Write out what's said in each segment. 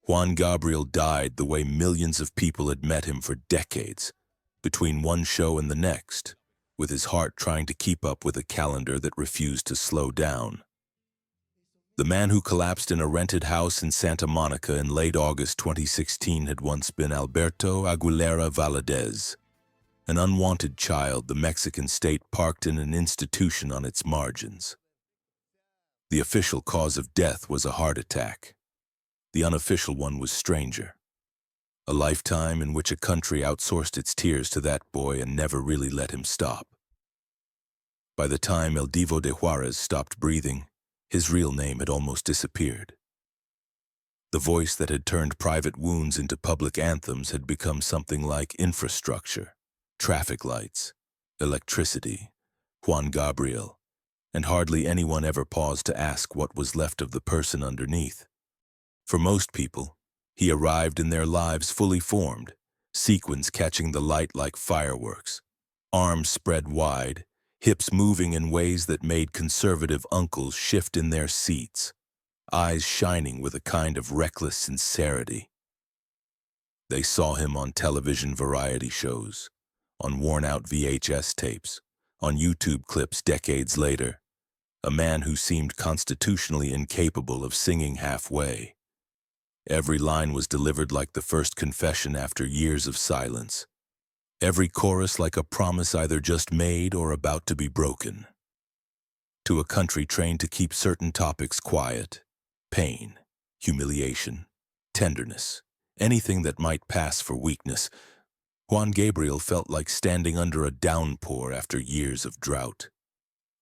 Juan Gabriel died the way millions of people had met him for decades, between one show and the next, with his heart trying to keep up with a calendar that refused to slow down. The man who collapsed in a rented house in Santa Monica in late August 2016 had once been Alberto Aguilera Valadez, an unwanted child the Mexican state parked in an institution on its margins. The official cause of death was a heart attack. The unofficial one was stranger. A lifetime in which a country outsourced its tears to that boy and never really let him stop. By the time El Divo de Juárez stopped breathing, his real name had almost disappeared. The voice that had turned private wounds into public anthems had become something like infrastructure, traffic lights, electricity, Juan Gabriel, and hardly anyone ever paused to ask what was left of the person underneath. For most people, he arrived in their lives fully formed, sequins catching the light like fireworks, arms spread wide, hips moving in ways that made conservative uncles shift in their seats, eyes shining with a kind of reckless sincerity. They saw him on television variety shows, on worn-out VHS tapes, on YouTube clips decades later, a man who seemed constitutionally incapable of singing halfway. Every line was delivered like the first confession after years of silence. Every chorus like a promise either just made or about to be broken. To a country trained to keep certain topics quiet, pain, humiliation, tenderness, anything that might pass for weakness, Juan Gabriel felt like standing under a downpour after years of drought.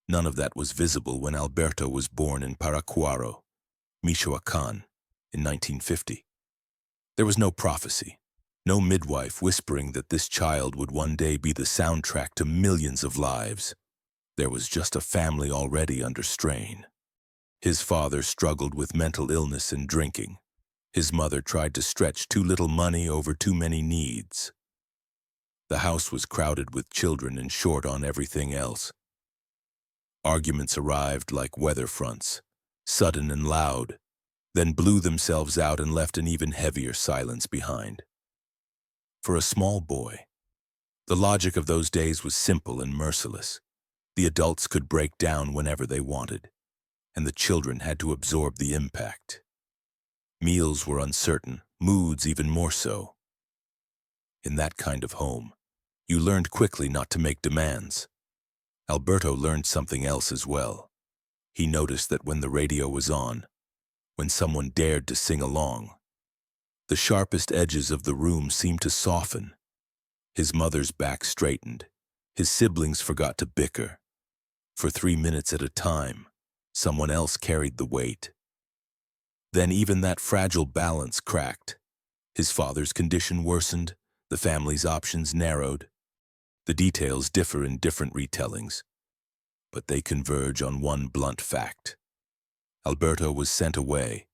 None of that was visible when Alberto was born in Paracuaro, Michoacán, in 1950. There was no prophecy, no midwife whispering that this child would one day be the soundtrack to millions of lives. There was just a family already under strain. His father struggled with mental illness and drinking. His mother tried to stretch too little money over too many needs. The house was crowded with children and short on everything else. Arguments arrived like weather fronts, sudden and loud, then blew themselves out and left an even heavier silence behind. For a small boy, the logic of those days was simple and merciless. The adults could break down whenever they wanted, and the children had to absorb the impact. Meals were uncertain, moods even more so. In that kind of home, you learned quickly not to make demands. Alberto learned something else as well. He noticed that when the radio was on, when someone dared to sing along, the sharpest edges of the room seemed to soften. His mother's back straightened. His siblings forgot to bicker. For 3 minutes at a time, someone else carried the weight. Then even that fragile balance cracked. His father's condition worsened, the family's options narrowed. The details differ in different retellings, but they converge on one blunt fact. Alberto was sent away,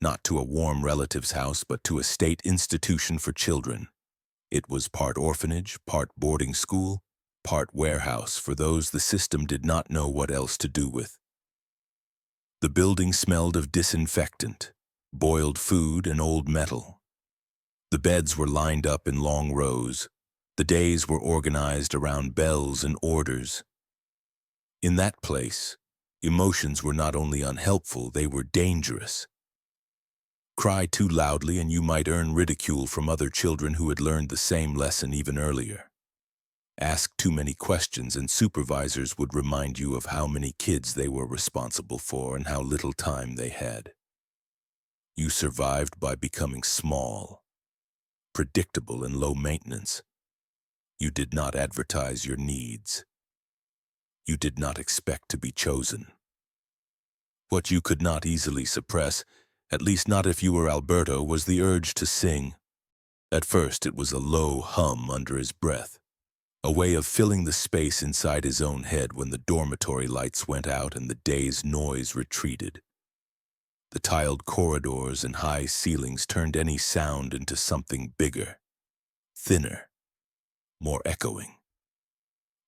not to a warm relative's house, but to a state institution for children. It was part orphanage, part boarding school, part warehouse for those the system did not know what else to do with. The building smelled of disinfectant, boiled food, and old metal. The beds were lined up in long rows. The days were organized around bells and orders. In that place, emotions were not only unhelpful, they were dangerous. Cry too loudly and you might earn ridicule from other children who had learned the same lesson even earlier. Ask too many questions and supervisors would remind you of how many kids they were responsible for and how little time they had. You survived by becoming small, predictable and low maintenance. You did not advertise your needs. You did not expect to be chosen. What you could not easily suppress, at least not if you were Alberto, was the urge to sing. At first it was a low hum under his breath, a way of filling the space inside his own head when the dormitory lights went out and the day's noise retreated. The tiled corridors and high ceilings turned any sound into something bigger, thinner, more echoing.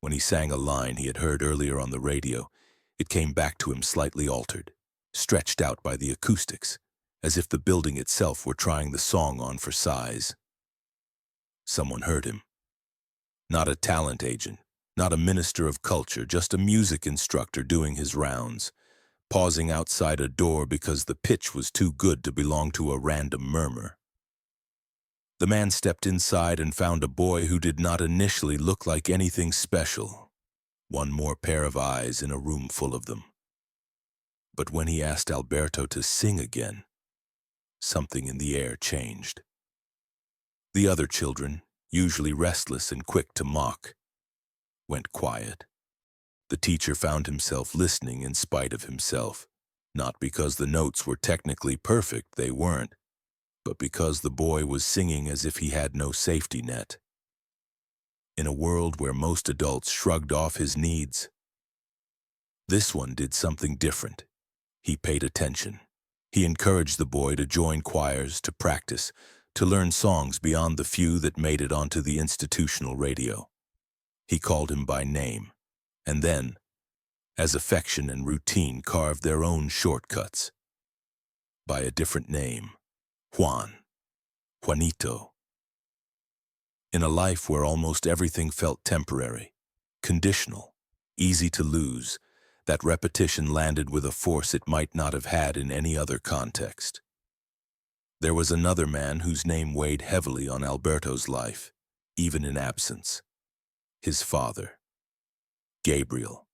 When he sang a line he had heard earlier on the radio, it came back to him slightly altered, stretched out by the acoustics, as if the building itself were trying the song on for size. Someone heard him. Not a talent agent, not a minister of culture, just a music instructor doing his rounds, pausing outside a door because the pitch was too good to belong to a random murmur. The man stepped inside and found a boy who did not initially look like anything special. One more pair of eyes in a room full of them. But when he asked Alberto to sing again, something in the air changed. The other children, usually restless and quick to mock, went quiet. The teacher found himself listening in spite of himself, not because the notes were technically perfect, they weren't, but because the boy was singing as if he had no safety net. In a world where most adults shrugged off his needs, this one did something different. He paid attention. He encouraged the boy to join choirs, to practice, to learn songs beyond the few that made it onto the institutional radio. He called him by name, and then, as affection and routine carved their own shortcuts, by a different name, Juan, Juanito. In a life where almost everything felt temporary, conditional, easy to lose, that repetition landed with a force it might not have had in any other context. There was another man whose name weighed heavily on Alberto's life, even in absence. His father, Gabriel.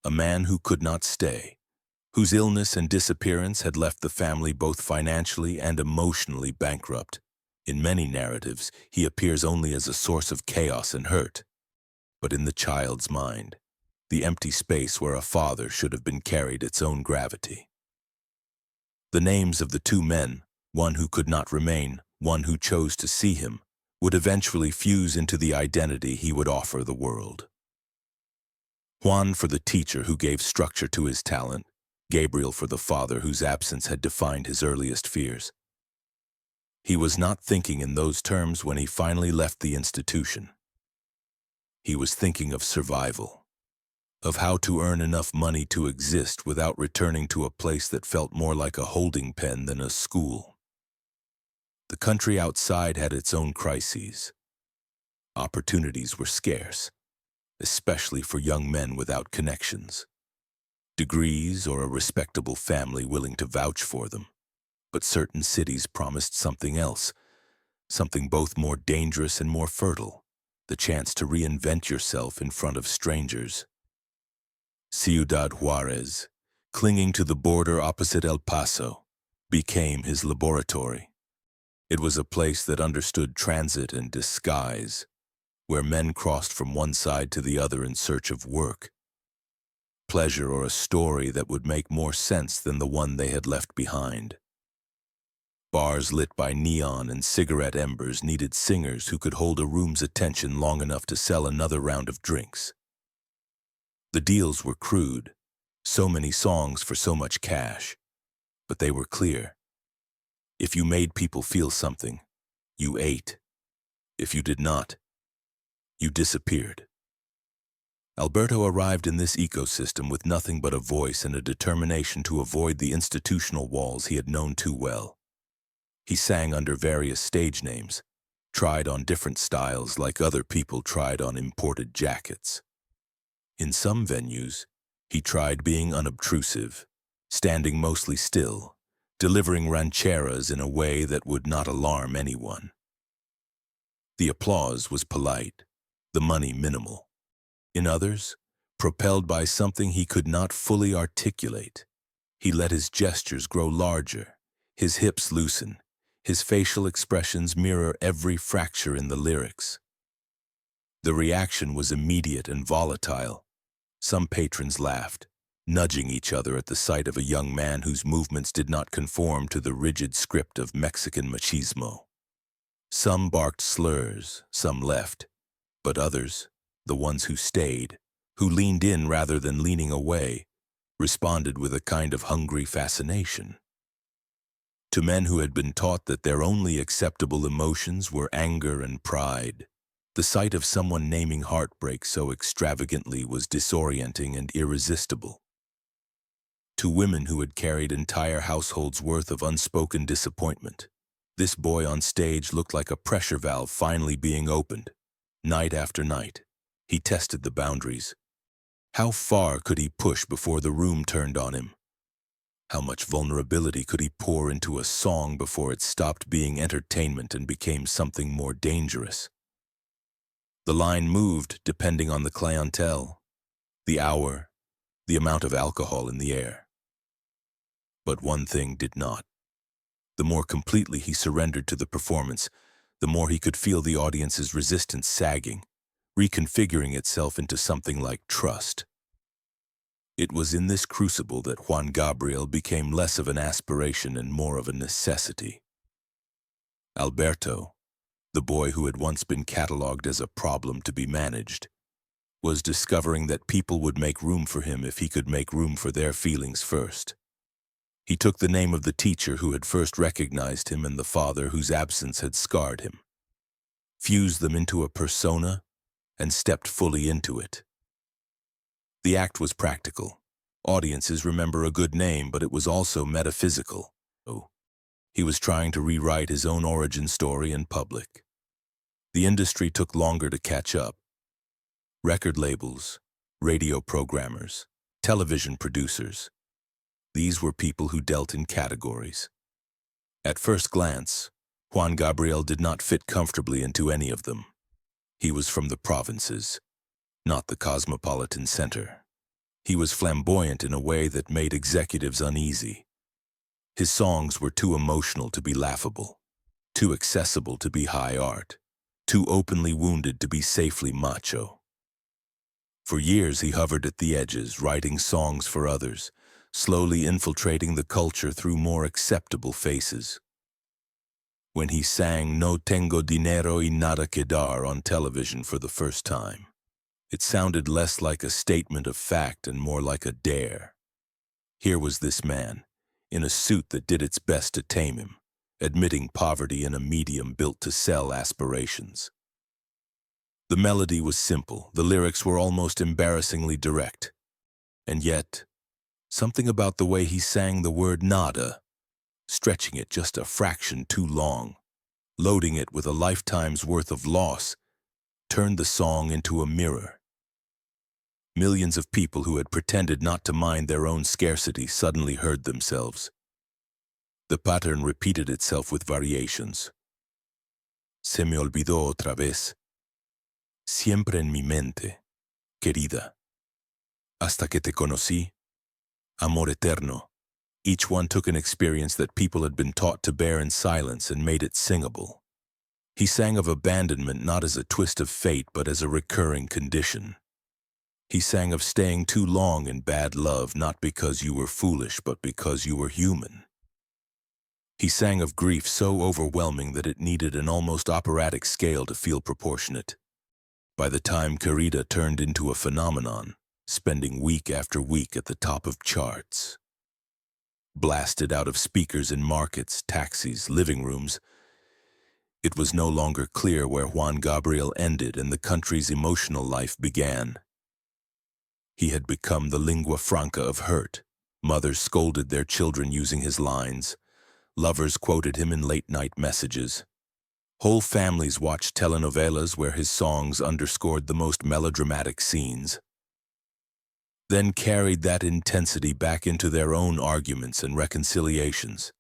A man who could not stay, whose illness and disappearance had left the family both financially and emotionally bankrupt. In many narratives, he appears only as a source of chaos and hurt. But in the child's mind, the empty space where a father should have been carried its own gravity. The names of the two men, one who could not remain, one who chose to see him, would eventually fuse into the identity he would offer the world. Juan for the teacher who gave structure to his talent, Gabriel for the father whose absence had defined his earliest fears. He was not thinking in those terms when he finally left the institution. He was thinking of survival, of how to earn enough money to exist without returning to a place that felt more like a holding pen than a school. The country outside had its own crises. Opportunities were scarce, especially for young men without connections, degrees or a respectable family willing to vouch for them. But certain cities promised something else, something both more dangerous and more fertile, the chance to reinvent yourself in front of strangers. Ciudad Juárez, clinging to the border opposite El Paso, became his laboratory. It was a place that understood transit and disguise, where men crossed from one side to the other in search of work, pleasure, or a story that would make more sense than the one they had left behind. Bars lit by neon and cigarette embers needed singers who could hold a room's attention long enough to sell another round of drinks. The deals were crude, so many songs for so much cash, but they were clear. If you made people feel something, you ate. If you did not, you disappeared. Alberto arrived in this ecosystem with nothing but a voice and a determination to avoid the institutional walls he had known too well. He sang under various stage names, tried on different styles like other people tried on imported jackets. In some venues, he tried being unobtrusive, standing mostly still, delivering rancheras in a way that would not alarm anyone. The applause was polite, the money minimal. In others, propelled by something he could not fully articulate, he let his gestures grow larger, his hips loosen, his facial expressions mirror every fracture in the lyrics. The reaction was immediate and volatile. Some patrons laughed, nudging each other at the sight of a young man whose movements did not conform to the rigid script of Mexican machismo. Some barked slurs, some left, but others, the ones who stayed, who leaned in rather than leaning away, responded with a kind of hungry fascination. To men who had been taught that their only acceptable emotions were anger and pride, the sight of someone naming heartbreak so extravagantly was disorienting and irresistible. to women who had carried entire households' worth of unspoken disappointment. This boy on stage looked like a pressure valve finally being opened. Night after night, he tested the boundaries. How far could he push before the room turned on him? How much vulnerability could he pour into a song before it stopped being entertainment and became something more dangerous? The line moved depending on the clientele, the hour, the amount of alcohol in the air. But one thing did not. The more completely he surrendered to the performance, the more he could feel the audience's resistance sagging, reconfiguring itself into something like trust. It was in this crucible that Juan Gabriel became less of an aspiration and more of a necessity. Alberto, the boy who had once been catalogued as a problem to be managed, was discovering that people would make room for him if he could make room for their feelings first. He took the name of the teacher who had first recognized him and the father whose absence had scarred him, fused them into a persona, and stepped fully into it. The act was practical. Audiences remember a good name, but it was also metaphysical. He was trying to rewrite his own origin story in public. The industry took longer to catch up. Record labels, radio programmers, television producers. These were people who dealt in categories. At first glance, Juan Gabriel did not fit comfortably into any of them. He was from the provinces, not the cosmopolitan center. He was flamboyant in a way that made executives uneasy. His songs were too emotional to be laughable, too accessible to be high art, too openly wounded to be safely macho. For years he hovered at the edges, writing songs for others, slowly infiltrating the culture through more acceptable faces. When he sang No tengo dinero y nada que dar on television for the first time, it sounded less like a statement of fact and more like a dare. Here was this man, in a suit that did its best to tame him, admitting poverty in a medium built to sell aspirations. The melody was simple, the lyrics were almost embarrassingly direct. And yet, something about the way he sang the word nada, stretching it just a fraction too long, loading it with a lifetime's worth of loss, turned the song into a mirror. Millions of people who had pretended not to mind their own scarcity suddenly heard themselves. The pattern repeated itself with variations. Se me olvidó otra vez. Siempre en mi mente, querida. Hasta que te conocí. Amor eterno. Each one took an experience that people had been taught to bear in silence and made it singable. He sang of abandonment not as a twist of fate but as a recurring condition. He sang of staying too long in bad love not because you were foolish but because you were human. He sang of grief so overwhelming that it needed an almost operatic scale to feel proportionate. By the time Querida turned into a phenomenon, spending week after week at the top of charts. Blasted out of speakers in markets, taxis, living rooms, it was no longer clear where Juan Gabriel ended and the country's emotional life began. He had become the lingua franca of hurt. Mothers scolded their children using his lines. Lovers quoted him in late-night messages. Whole families watched telenovelas where his songs underscored the most melodramatic scenes. Then carried that intensity back into their own arguments and reconciliations.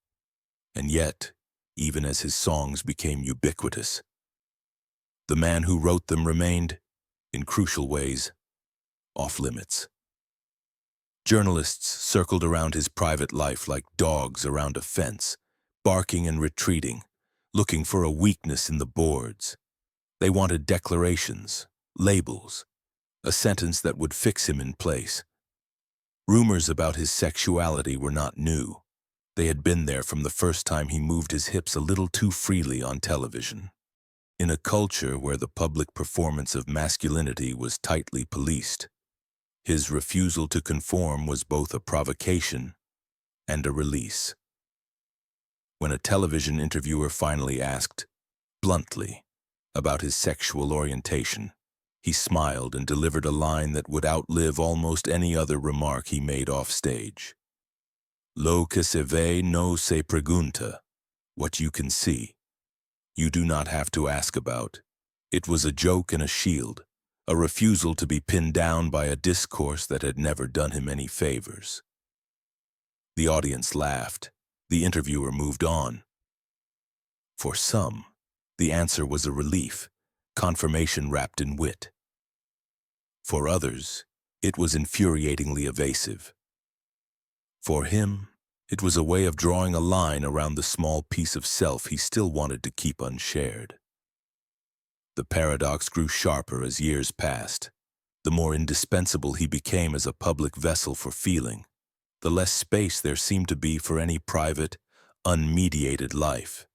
And yet, even as his songs became ubiquitous, the man who wrote them remained, in crucial ways, off-limits. Journalists circled around his private life like dogs around a fence, barking and retreating, looking for a weakness in the boards. They wanted declarations, labels, a sentence that would fix him in place. Rumors about his sexuality were not new. They had been there from the first time he moved his hips a little too freely on television. In a culture where the public performance of masculinity was tightly policed, his refusal to conform was both a provocation and a release. When a television interviewer finally asked, bluntly, about his sexual orientation, he smiled and delivered a line that would outlive almost any other remark he made off stage. Lo que se ve no se pregunta. What you can see, you do not have to ask about. It was a joke and a shield, a refusal to be pinned down by a discourse that had never done him any favors. The audience laughed. The interviewer moved on. For some, the answer was a relief, confirmation wrapped in wit. For others, it was infuriatingly evasive. For him, it was a way of drawing a line around the small piece of self he still wanted to keep unshared. The paradox grew sharper as years passed. The more indispensable he became as a public vessel for feeling, the less space there seemed to be for any private, unmediated life.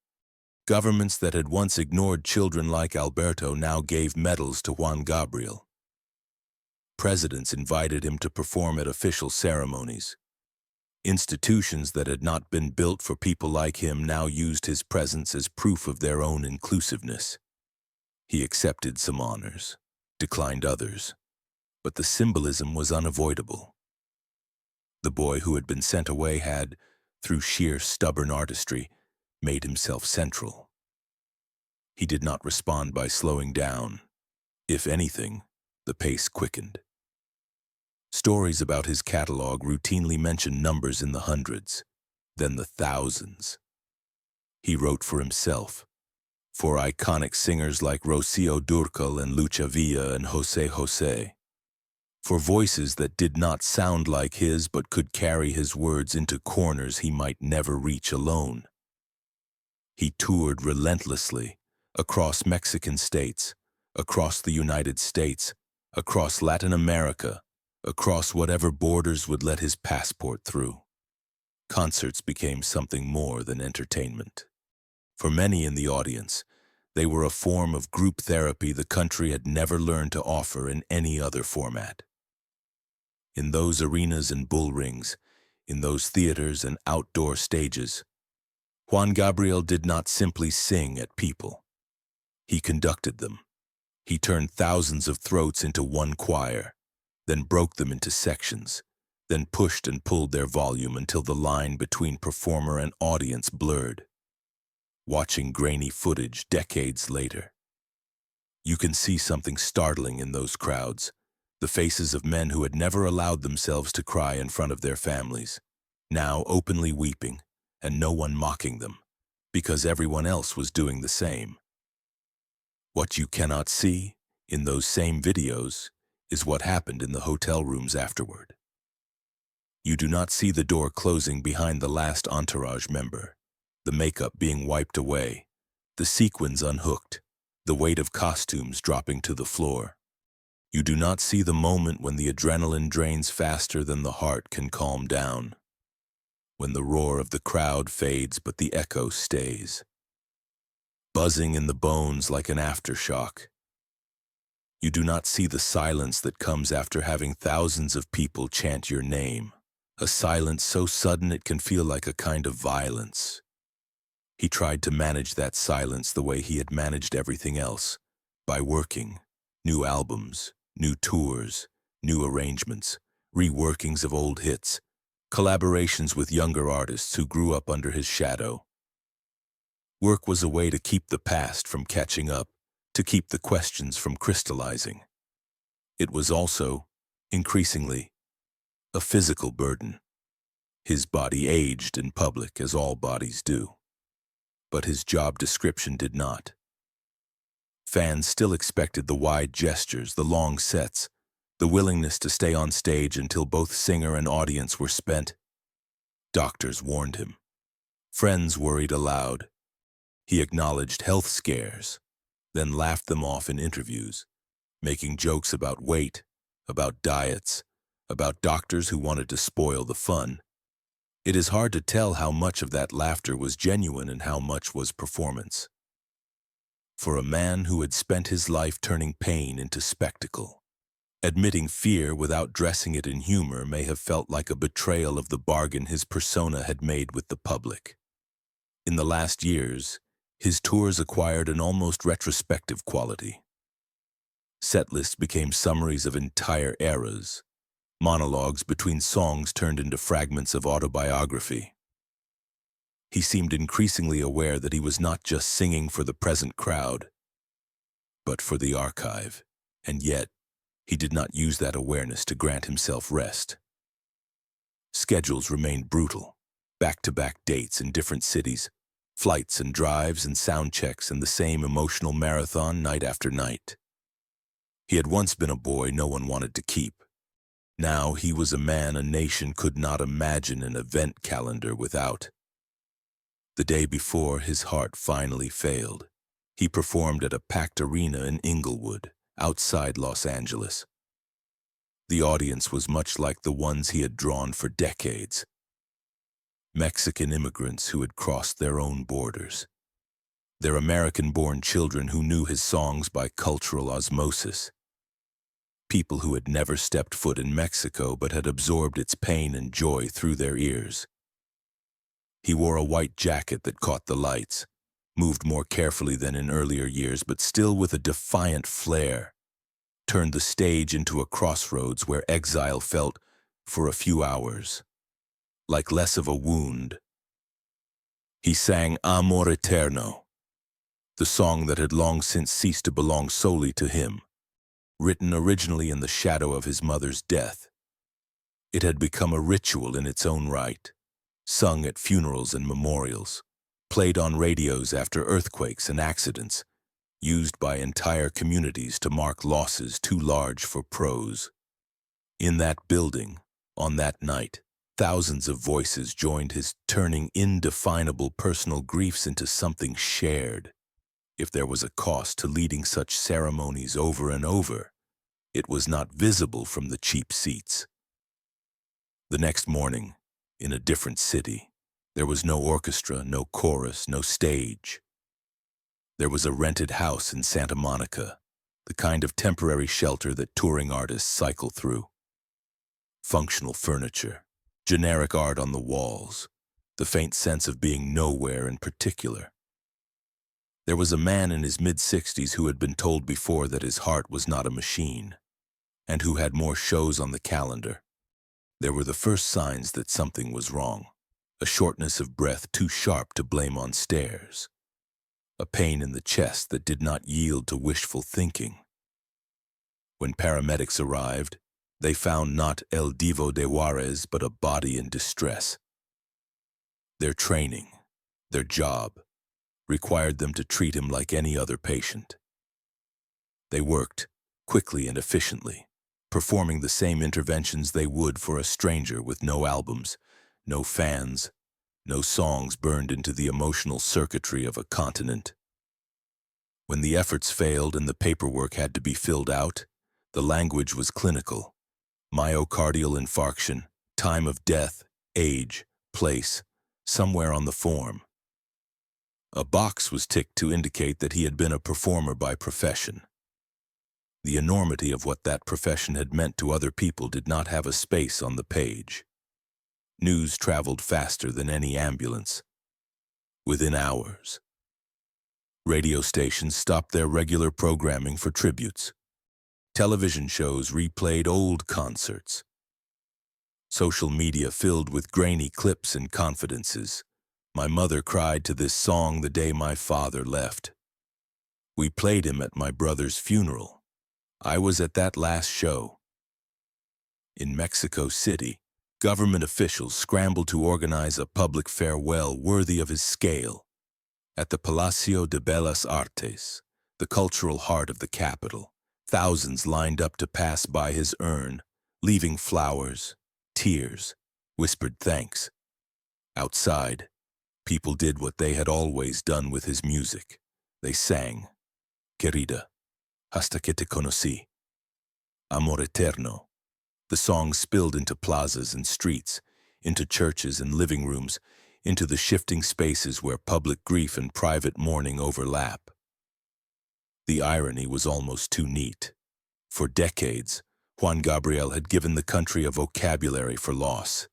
Governments that had once ignored children like Alberto now gave medals to Juan Gabriel. Presidents invited him to perform at official ceremonies. Institutions that had not been built for people like him now used his presence as proof of their own inclusiveness. He accepted some honors, declined others, but the symbolism was unavoidable. The boy who had been sent away had, through sheer stubborn artistry, made himself central. He did not respond by slowing down. If anything, the pace quickened. Stories about his catalog routinely mentioned numbers in the hundreds, then the thousands. He wrote for himself, for iconic singers like Rocío Dúrcal and Lucha Villa and José José, for voices that did not sound like his but could carry his words into corners he might never reach alone. He toured relentlessly, across Mexican states, across the United States, across Latin America, across whatever borders would let his passport through. Concerts became something more than entertainment. For many in the audience, they were a form of group therapy the country had never learned to offer in any other format. In those arenas and bull rings, in those theaters and outdoor stages, Juan Gabriel did not simply sing at people. He conducted them. He turned thousands of throats into one choir, then broke them into sections, then pushed and pulled their volume until the line between performer and audience blurred. Watching grainy footage decades later, you can see something startling in those crowds, the faces of men who had never allowed themselves to cry in front of their families, now openly weeping, and no one mocking them, because everyone else was doing the same. What you cannot see in those same videos is what happened in the hotel rooms afterward. You do not see the door closing behind the last entourage member, the makeup being wiped away, the sequins unhooked, the weight of costumes dropping to the floor. You do not see the moment when the adrenaline drains faster than the heart can calm down, when the roar of the crowd fades but the echo stays, buzzing in the bones like an aftershock. You do not see the silence that comes after having thousands of people chant your name, a silence so sudden it can feel like a kind of violence. He tried to manage that silence the way he had managed everything else, by working, new albums, new tours, new arrangements, reworkings of old hits, collaborations with younger artists who grew up under his shadow. Work was a way to keep the past from catching up, to keep the questions from crystallizing. It was also, increasingly, a physical burden. His body aged in public, as all bodies do. But his job description did not. Fans still expected the wide gestures, the long sets, the willingness to stay on stage until both singer and audience were spent. Doctors warned him. Friends worried aloud. He acknowledged health scares, then laughed them off in interviews, making jokes about weight, about diets, about doctors who wanted to spoil the fun. It is hard to tell how much of that laughter was genuine and how much was performance. For a man who had spent his life turning pain into spectacle, admitting fear without dressing it in humor may have felt like a betrayal of the bargain his persona had made with the public. In the last years, his tours acquired an almost retrospective quality. Set lists became summaries of entire eras, Monologues between songs turned into fragments of autobiography. He seemed increasingly aware that he was not just singing for the present crowd, but for the archive, and yet he did not use that awareness to grant himself rest. Schedules remained brutal, back-to-back dates in different cities, flights and drives and sound checks and the same emotional marathon night after night. He had once been a boy no one wanted to keep. Now he was a man a nation could not imagine an event calendar without. The day before his heart finally failed, he performed at a packed arena in Inglewood, outside Los Angeles. The audience was much like the ones he had drawn for decades. Mexican immigrants who had crossed their own borders. Their American-born children who knew his songs by cultural osmosis. People who had never stepped foot in Mexico but had absorbed its pain and joy through their ears. He wore a white jacket that caught the lights, moved more carefully than in earlier years but still with a defiant flair, turned the stage into a crossroads where exile felt, for a few hours, like less of a wound. He sang Amor Eterno, the song that had long since ceased to belong solely to him. Written originally in the shadow of his mother's death. It had become a ritual in its own right, sung at funerals and memorials, played on radios after earthquakes and accidents, used by entire communities to mark losses too large for prose. In that building, on that night, thousands of voices joined his turning indefinable personal griefs into something shared. If there was a cost to leading such ceremonies over and over, it was not visible from the cheap seats. The next morning, in a different city, there was no orchestra, no chorus, no stage. There was a rented house in Santa Monica, the kind of temporary shelter that touring artists cycle through. Functional furniture, generic art on the walls, the faint sense of being nowhere in particular. There was a man in his mid-60s who had been told before that his heart was not a machine, and who had more shows on the calendar. There were the first signs that something was wrong, a shortness of breath too sharp to blame on stairs, a pain in the chest that did not yield to wishful thinking. When paramedics arrived, they found not El Divo de Juárez but a body in distress. Their training, their job, required them to treat him like any other patient. They worked, quickly and efficiently, performing the same interventions they would for a stranger with no albums, no fans, no songs burned into the emotional circuitry of a continent. When the efforts failed and the paperwork had to be filled out, the language was clinical. Myocardial infarction, time of death, age, place, somewhere on the form. A box was ticked to indicate that he had been a performer by profession. The enormity of what that profession had meant to other people did not have a space on the page. News traveled faster than any ambulance. Within hours. Radio stations stopped their regular programming for tributes. Television shows replayed old concerts. Social media filled with grainy clips and confidences. My mother cried to this song the day my father left. We played him at my brother's funeral. I was at that last show. In Mexico City, government officials scrambled to organize a public farewell worthy of his scale. At the Palacio de Bellas Artes, the cultural heart of the capital, thousands lined up to pass by his urn, leaving flowers, tears, whispered thanks. Outside, people did what they had always done with his music. They sang, Querida, hasta que te conocí, Amor Eterno. The song spilled into plazas and streets, into churches and living rooms, into the shifting spaces where public grief and private mourning overlap. The irony was almost too neat. For decades, Juan Gabriel had given the country a vocabulary for loss.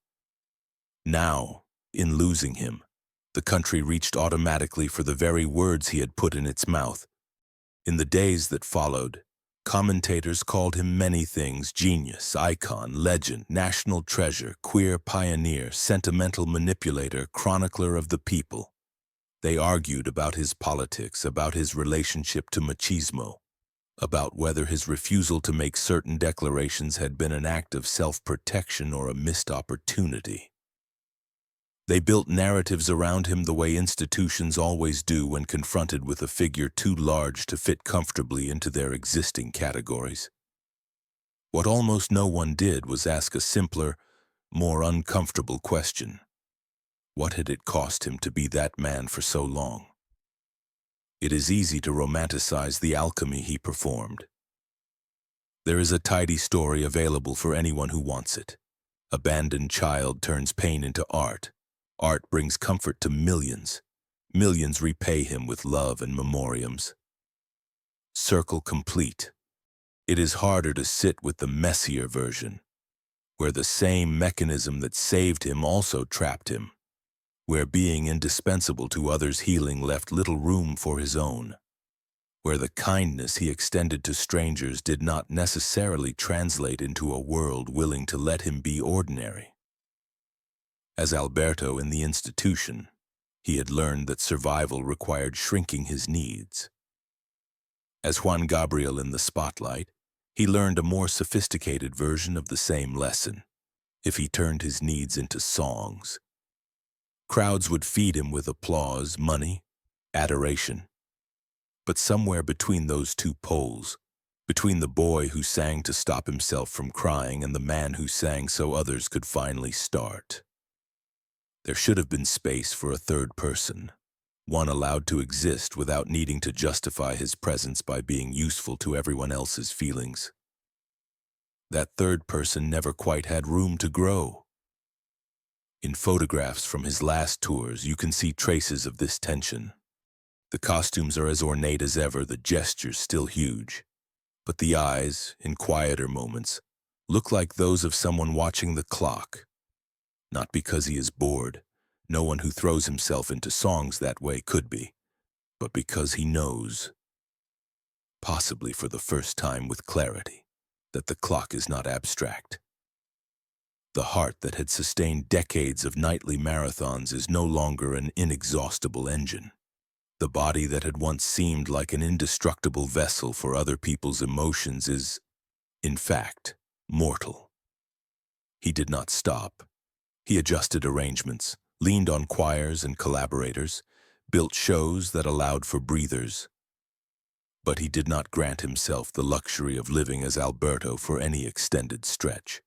Now, in losing him, the country reached automatically for the very words he had put in its mouth. In the days that followed, Commentators called him many things: genius, icon, legend, national treasure, queer pioneer, sentimental manipulator, chronicler of the people. They argued about his politics, about his relationship to machismo, about whether his refusal to make certain declarations had been an act of self-protection or a missed opportunity. They built narratives around him the way institutions always do when confronted with a figure too large to fit comfortably into their existing categories. What almost no one did was ask a simpler, more uncomfortable question. What had it cost him to be that man for so long? It is easy to romanticize the alchemy he performed. There is a tidy story available for anyone who wants it. Abandoned child turns pain into art. Art brings comfort to millions. Millions repay him with love and memoriams. Circle complete. It is harder to sit with the messier version, where the same mechanism that saved him also trapped him, where being indispensable to others' healing left little room for his own, where the kindness he extended to strangers did not necessarily translate into a world willing to let him be ordinary. As Alberto in the institution, he had learned that survival required shrinking his needs. As Juan Gabriel in the spotlight, he learned a more sophisticated version of the same lesson. If he turned his needs into songs, crowds would feed him with applause, money, adoration. But somewhere between those two poles, between the boy who sang to stop himself from crying and the man who sang so others could finally start, there should have been space for a third person, one allowed to exist without needing to justify his presence by being useful to everyone else's feelings. That third person never quite had room to grow. In photographs from his last tours, you can see traces of this tension. The costumes are as ornate as ever, the gestures still huge. But the eyes, in quieter moments, look like those of someone watching the clock. Not because he is bored. No one who throws himself into songs that way could be. But because he knows, possibly for the first time with clarity, that the clock is not abstract. The heart that had sustained decades of nightly marathons is no longer an inexhaustible engine. The body that had once seemed like an indestructible vessel for other people's emotions is, in fact, mortal. He did not stop. He adjusted arrangements, leaned on choirs and collaborators, built shows that allowed for breathers. But he did not grant himself the luxury of living as Alberto for any extended stretch.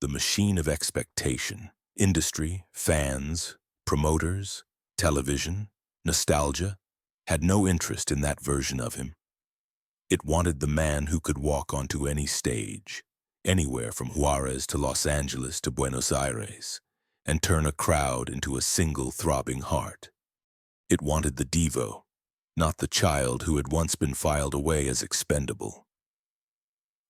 The machine of expectation, industry, fans, promoters, television, nostalgia, had no interest in that version of him. It wanted the man who could walk onto any stage, anywhere from Juárez to Los Angeles to Buenos Aires, and turn a crowd into a single throbbing heart. It wanted the divo, not the child who had once been filed away as expendable.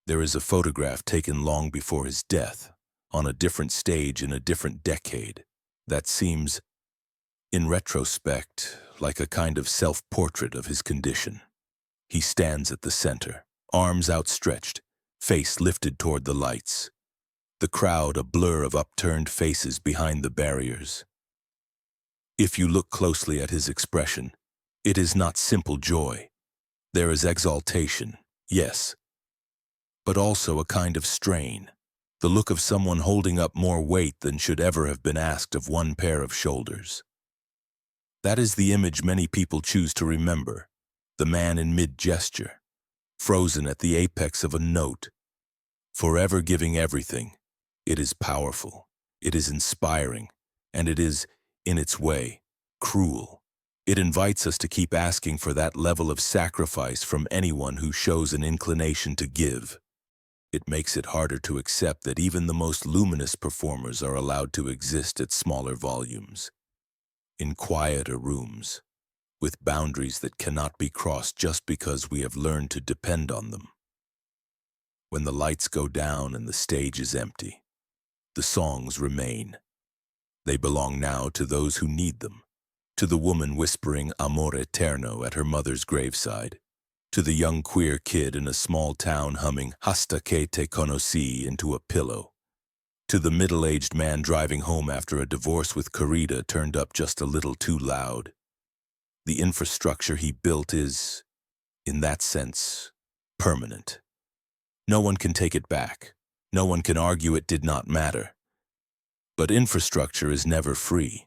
There is a photograph taken long before his death, on a different stage in a different decade, that seems, in retrospect, like a kind of self-portrait of his condition. He stands at the center, arms outstretched, face lifted toward the lights. The crowd a blur of upturned faces behind the barriers. If you look closely at his expression, it is not simple joy. There is exaltation, yes, but also a kind of strain, the look of someone holding up more weight than should ever have been asked of one pair of shoulders. That is the image many people choose to remember, the man in mid-gesture, frozen at the apex of a note, forever giving everything. It is powerful, it is inspiring, and it is, in its way, cruel. It invites us to keep asking for that level of sacrifice from anyone who shows an inclination to give. It makes it harder to accept that even the most luminous performers are allowed to exist at smaller volumes, in quieter rooms, with boundaries that cannot be crossed just because we have learned to depend on them. When the lights go down and the stage is empty, the songs remain. They belong now to those who need them, to the woman whispering Amor Eterno at her mother's graveside, To the young queer kid in a small town humming Hasta que te conocí into a pillow. To the middle-aged man driving home after a divorce with corrida turned up just a little too loud. The infrastructure he built is, in that sense, permanent. No one can take it back. No one can argue it did not matter. But infrastructure is never free.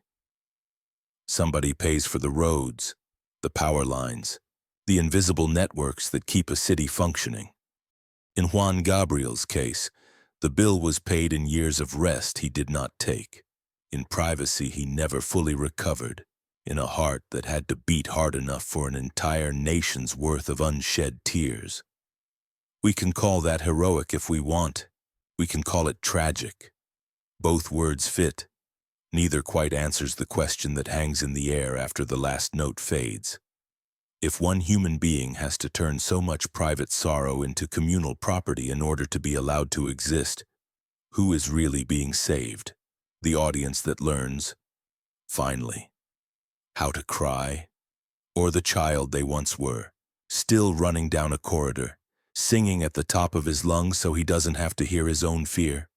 Somebody pays for the roads, the power lines, the invisible networks that keep a city functioning. In Juan Gabriel's case, the bill was paid in years of rest he did not take, in privacy he never fully recovered, in a heart that had to beat hard enough for an entire nation's worth of unshed tears. We can call that heroic if we want. We can call it tragic. Both words fit. Neither quite answers the question that hangs in the air after the last note fades. If one human being has to turn so much private sorrow into communal property in order to be allowed to exist, who is really being saved? The audience that learns, finally, how to cry? Or the child they once were, still running down a corridor, singing at the top of his lungs so he doesn't have to hear his own fear?